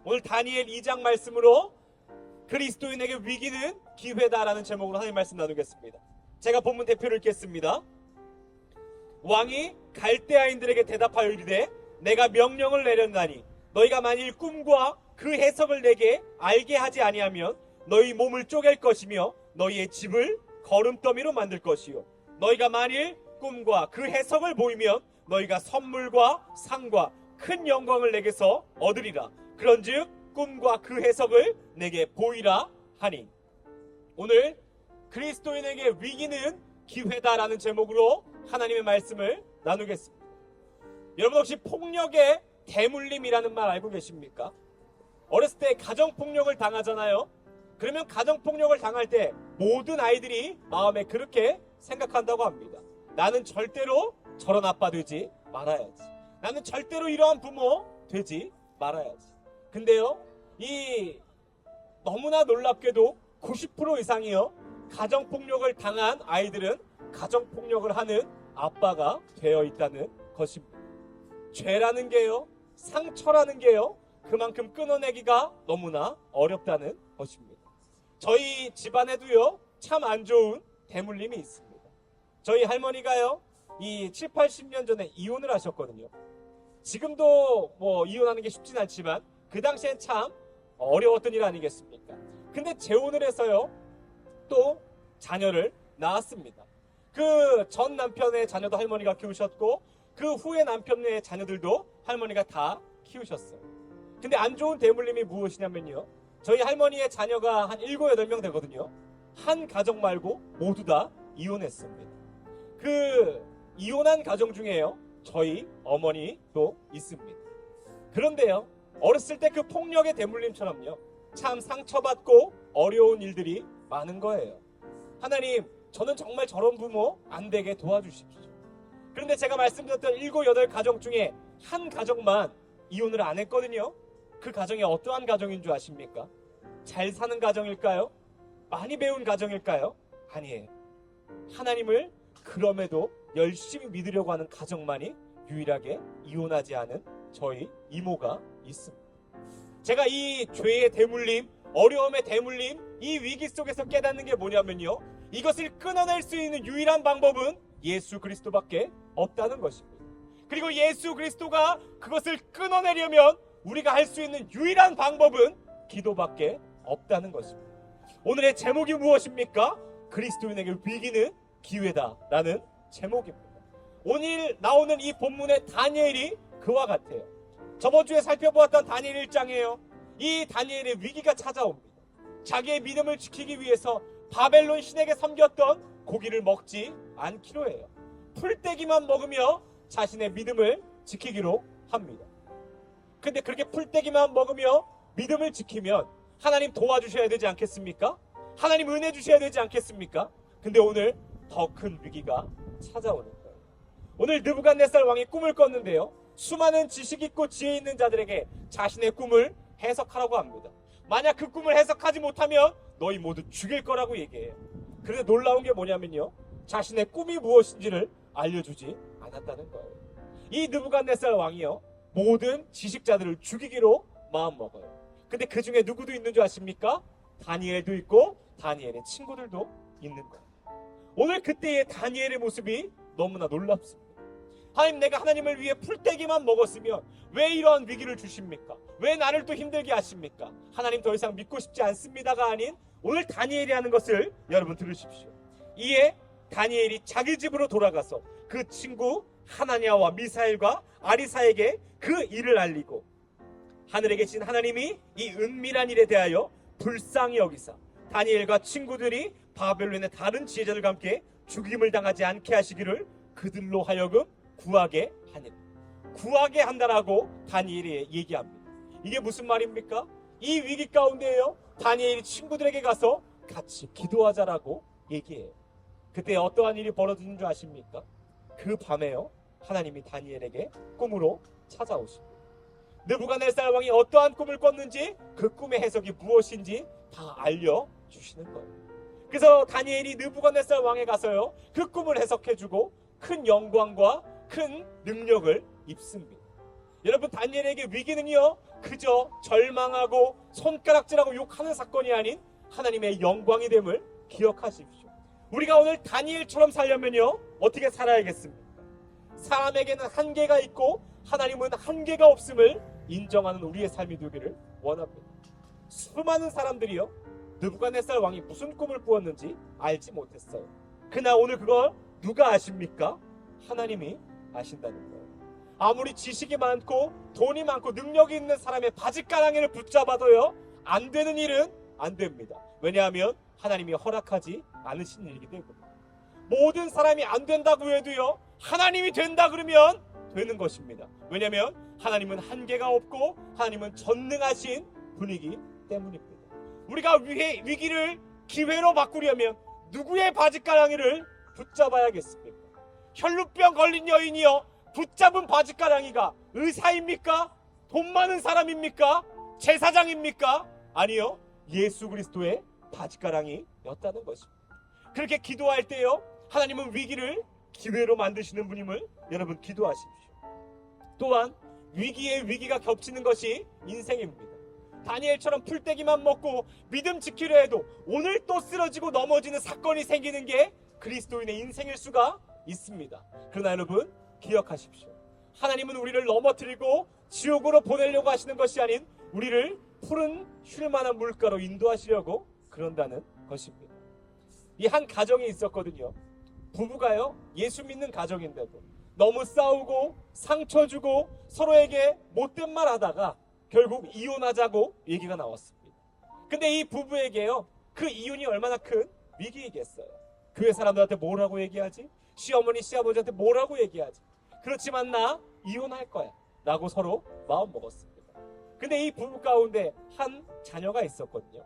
오늘 다니엘 2장 말씀으로 그리스도인에게 위기는 기회다라는 제목으로 하나님 말씀 나누겠습니다. 제가 본문 대표를 읽겠습니다. 왕이 갈대아인들에게 대답하여 이르되 내가 명령을 내렸나니 너희가 만일 꿈과 그 해석을 내게 알게 하지 아니하면 너희 몸을 쪼갤 것이며 너희의 집을 거름더미로 만들 것이요 너희가 만일 꿈과 그 해석을 보이면 너희가 선물과 상과 큰 영광을 내게서 얻으리라. 그런즉 꿈과 그 해석을 내게 보이라 하니. 오늘 그리스도인에게 위기는 기회다라는 제목으로 하나님의 말씀을 나누겠습니다. 여러분 혹시 폭력의 대물림이라는 말 알고 계십니까? 어렸을 때 가정폭력을 당하잖아요. 그러면 가정폭력을 당할 때 모든 아이들이 마음에 그렇게 생각한다고 합니다. 나는 절대로 저런 아빠 되지 말아야지. 나는 절대로 이러한 부모 되지 말아야지. 근데요, 너무나 놀랍게도 90% 이상이요, 가정폭력을 당한 아이들은 가정폭력을 하는 아빠가 되어 있다는 것입니다. 죄라는 게요, 상처라는 게요, 그만큼 끊어내기가 너무나 어렵다는 것입니다. 저희 집안에도요, 참 안 좋은 대물림이 있습니다. 저희 할머니가요, 7, 80년 전에 이혼을 하셨거든요. 지금도 이혼하는 게 쉽진 않지만 그 당시엔 참 어려웠던 일 아니겠습니까? 근데 재혼을 해서요, 또 자녀를 낳았습니다. 그 전 남편의 자녀도 할머니가 키우셨고 그 후의 남편의 자녀들도 할머니가 다 키우셨어요. 근데 안 좋은 대물림이 무엇이냐면요, 저희 할머니의 자녀가 한 7, 8명 되거든요. 한 가정 말고 모두 다 이혼했습니다. 그 이혼한 가정 중에요, 저희 어머니도 있습니다. 그런데요, 어렸을 때 그 폭력의 대물림처럼요, 참 상처받고 어려운 일들이 많은 거예요. 하나님, 저는 정말 저런 부모 안 되게 도와주십시오. 그런데 제가 말씀드렸던 7, 8가정 중에 한 가정만 이혼을 안 했거든요. 그 가정이 어떠한 가정인 줄 아십니까? 잘 사는 가정일까요? 많이 배운 가정일까요? 아니에요. 하나님을 그럼에도 열심히 믿으려고 하는 가정만이 유일하게 이혼하지 않은 저희 이모가 있습니다. 제가 이 죄의 대물림, 어려움의 대물림, 이 위기 속에서 깨닫는 게 뭐냐면요, 이것을 끊어낼 수 있는 유일한 방법은 예수 그리스도밖에 없다는 것입니다. 그리고 예수 그리스도가 그것을 끊어내려면 우리가 할 수 있는 유일한 방법은 기도밖에 없다는 것입니다. 오늘의 제목이 무엇입니까? 그리스도인에게 위기는 기회다라는 제목입니다. 오늘 나오는 이 본문의 다니엘이 그와 같아요. 저번 주에 살펴보았던 다니엘 1장이에요. 이 다니엘의 위기가 찾아옵니다. 자기의 믿음을 지키기 위해서 바벨론 신에게 섬겼던 고기를 먹지 않기로 해요. 풀떼기만 먹으며 자신의 믿음을 지키기로 합니다. 근데 그렇게 풀떼기만 먹으며 믿음을 지키면 하나님 도와주셔야 되지 않겠습니까? 하나님 은혜 주셔야 되지 않겠습니까? 근데 오늘 더 큰 위기가 찾아오는 거예요. 오늘 느부갓네살 왕이 꿈을 꿨는데요, 수많은 지식 있고 지혜 있는 자들에게 자신의 꿈을 해석하라고 합니다. 만약 그 꿈을 해석하지 못하면 너희 모두 죽일 거라고 얘기해요. 그래서 놀라운 게 뭐냐면요, 자신의 꿈이 무엇인지를 알려주지 않았다는 거예요. 이 느부갓네살 왕이요, 모든 지식자들을 죽이기로 마음먹어요. 근데 그 중에 누구도 있는 줄 아십니까? 다니엘도 있고 다니엘의 친구들도 있는 거예요. 오늘 그때의 다니엘의 모습이 너무나 놀랍습니다. 하나님, 내가 하나님을 위해 풀떼기만 먹었으면 왜 이러한 위기를 주십니까? 왜 나를 또 힘들게 하십니까? 하나님 더 이상 믿고 싶지 않습니다가 아닌 오늘 다니엘이 하는 것을 여러분 들으십시오. 이에 다니엘이 자기 집으로 돌아가서 그 친구 하나냐와 미사엘과 아리사에게 그 일을 알리고 하늘에 계신 하나님이 이 은밀한 일에 대하여 불쌍히 여기사 다니엘과 친구들이 바벨론의 다른 지혜자들과 함께 죽임을 당하지 않게 하시기를 그들로 하여금 구하게 하니라. 구하게 한다라고 다니엘이 얘기합니다. 이게 무슨 말입니까? 이 위기 가운데에요, 다니엘이 친구들에게 가서 같이 기도하자라고 얘기해요. 그때 어떠한 일이 벌어지는 줄 아십니까? 그 밤에요, 하나님이 다니엘에게 꿈으로 찾아오십니다. 느부갓네살 왕이 어떠한 꿈을 꿨는지, 그 꿈의 해석이 무엇인지 다 알려주시는 거예요. 그래서 다니엘이 느부갓네살 왕에 가서요, 그 꿈을 해석해주고 큰 영광과 큰 능력을 입습니다. 여러분, 다니엘에게 위기는요, 그저 절망하고 손가락질하고 욕하는 사건이 아닌 하나님의 영광이 됨을 기억하십시오. 우리가 오늘 다니엘처럼 살려면요, 어떻게 살아야겠습니까? 사람에게는 한계가 있고 하나님은 한계가 없음을 인정하는 우리의 삶이 되기를 원합니다. 수많은 사람들이요, 느부갓네살 왕이 무슨 꿈을 꾸었는지 알지 못했어요. 그러나 오늘 그걸 누가 아십니까? 하나님이 아신다는 거예요. 아무리 지식이 많고 돈이 많고 능력이 있는 사람의 바짓가랑이를 붙잡아도요, 안 되는 일은 안 됩니다. 왜냐하면 하나님이 허락하지 않으신 일이기 때문에. 모든 사람이 안 된다고 해도요, 하나님이 된다 그러면 되는 것입니다. 왜냐하면 하나님은 한계가 없고 하나님은 전능하신 분이기 때문입니다. 우리가 위기를 기회로 바꾸려면 누구의 바짓가랑이를 붙잡아야겠습니까? 혈루병 걸린 여인이요, 붙잡은 바짓가랑이가 의사입니까? 돈 많은 사람입니까? 제사장입니까? 아니요, 예수 그리스도의 바짓가랑이였다는 것입니다. 그렇게 기도할 때요, 하나님은 위기를 기회로 만드시는 분임을 여러분 기도하십시오. 또한 위기에 위기가 겹치는 것이 인생입니다. 다니엘처럼 풀떼기만 먹고 믿음 지키려 해도 오늘 또 쓰러지고 넘어지는 사건이 생기는 게 그리스도인의 인생일 수가 있습니다. 그러나 여러분 기억하십시오. 하나님은 우리를 넘어뜨리고 지옥으로 보내려고 하시는 것이 아닌 우리를 푸른 쉴만한 물가로 인도하시려고 그런다는 것입니다. 이 한 가정이 있었거든요. 부부가요, 예수 믿는 가정인데도 너무 싸우고 상처 주고 서로에게 못된 말 하다가 결국 이혼하자고 얘기가 나왔습니다. 근데 이 부부에게요, 그 이혼이 얼마나 큰 위기이겠어요. 교회 사람들한테 뭐라고 얘기하지? 시어머니 시아버지한테 뭐라고 얘기하지? 그렇지만 나 이혼할 거야 라고 서로 마음 먹었습니다. 근데 이 부부 가운데 한 자녀가 있었거든요.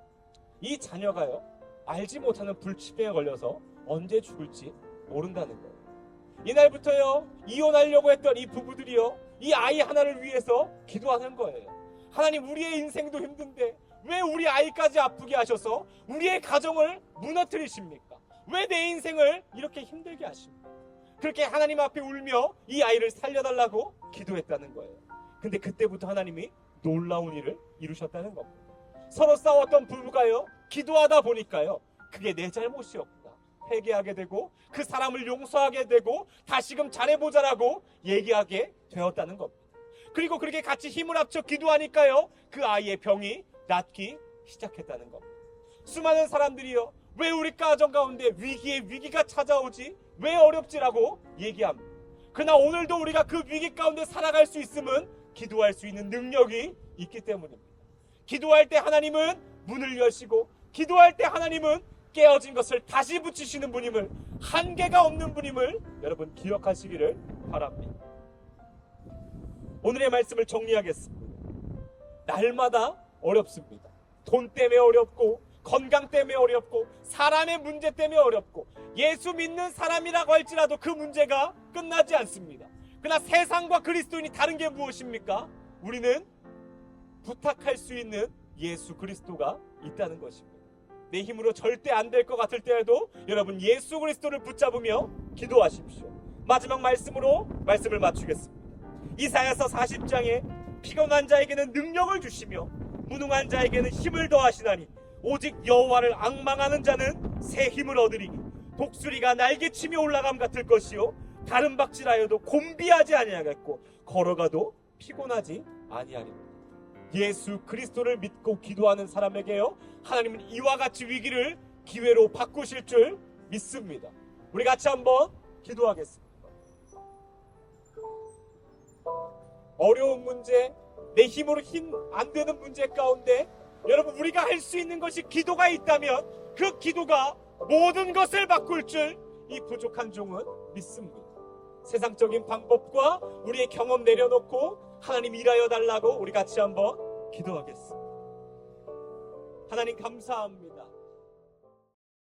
이 자녀가요, 알지 못하는 불치병에 걸려서 언제 죽을지 모른다는 거예요. 이날부터요, 이혼하려고 했던 이 부부들이요, 이 아이 하나를 위해서 기도하는 거예요. 하나님, 우리의 인생도 힘든데 왜 우리 아이까지 아프게 하셔서 우리의 가정을 무너뜨리십니까? 왜 내 인생을 이렇게 힘들게 하십니까? 그렇게 하나님 앞에 울며 이 아이를 살려달라고 기도했다는 거예요. 근데 그때부터 하나님이 놀라운 일을 이루셨다는 겁니다. 서로 싸웠던 부부가요, 기도하다 보니까요, 그게 내 잘못이었구나 회개하게 되고 그 사람을 용서하게 되고 다시금 잘해보자라고 얘기하게 되었다는 겁니다. 그리고 그렇게 같이 힘을 합쳐 기도하니까요, 그 아이의 병이 낫기 시작했다는 겁니다. 수많은 사람들이요, 왜 우리 가정 가운데 위기에 위기가 찾아오지? 왜 어렵지라고 얘기합니다. 그러나 오늘도 우리가 그 위기 가운데 살아갈 수 있음은 기도할 수 있는 능력이 있기 때문입니다. 기도할 때 하나님은 문을 여시고 기도할 때 하나님은 깨어진 것을 다시 붙이시는 분임을, 한계가 없는 분임을 여러분 기억하시기를 바랍니다. 오늘의 말씀을 정리하겠습니다. 날마다 어렵습니다. 돈 때문에 어렵고 건강 때문에 어렵고 사람의 문제 때문에 어렵고 예수 믿는 사람이라고 할지라도 그 문제가 끝나지 않습니다. 그러나 세상과 그리스도인이 다른 게 무엇입니까? 우리는 부탁할 수 있는 예수 그리스도가 있다는 것입니다. 내 힘으로 절대 안 될 것 같을 때에도 여러분 예수 그리스도를 붙잡으며 기도하십시오. 마지막 말씀으로 말씀을 마치겠습니다. 이사야서 40장에 피곤한 자에게는 능력을 주시며 무능한 자에게는 힘을 더하시나니 오직 여호와를 앙망하는 자는 새 힘을 얻으리니 독수리가 날개치며 올라감 같을 것이요 다른 박질하여도 곤비하지 아니하겠고 걸어가도 피곤하지 아니하리라. 예수 그리스도를 믿고 기도하는 사람에게요, 하나님은 이와 같이 위기를 기회로 바꾸실 줄 믿습니다. 우리 같이 한번 기도하겠습니다. 어려운 문제, 내 힘으로 힘 안 되는 문제 가운데 여러분 우리가 할 수 있는 것이 기도가 있다면 그 기도가 모든 것을 바꿀 줄 이 부족한 종은 믿습니다. 세상적인 방법과 우리의 경험 내려놓고 하나님 일하여 달라고 우리 같이 한번 기도하겠습니다. 하나님 감사합니다.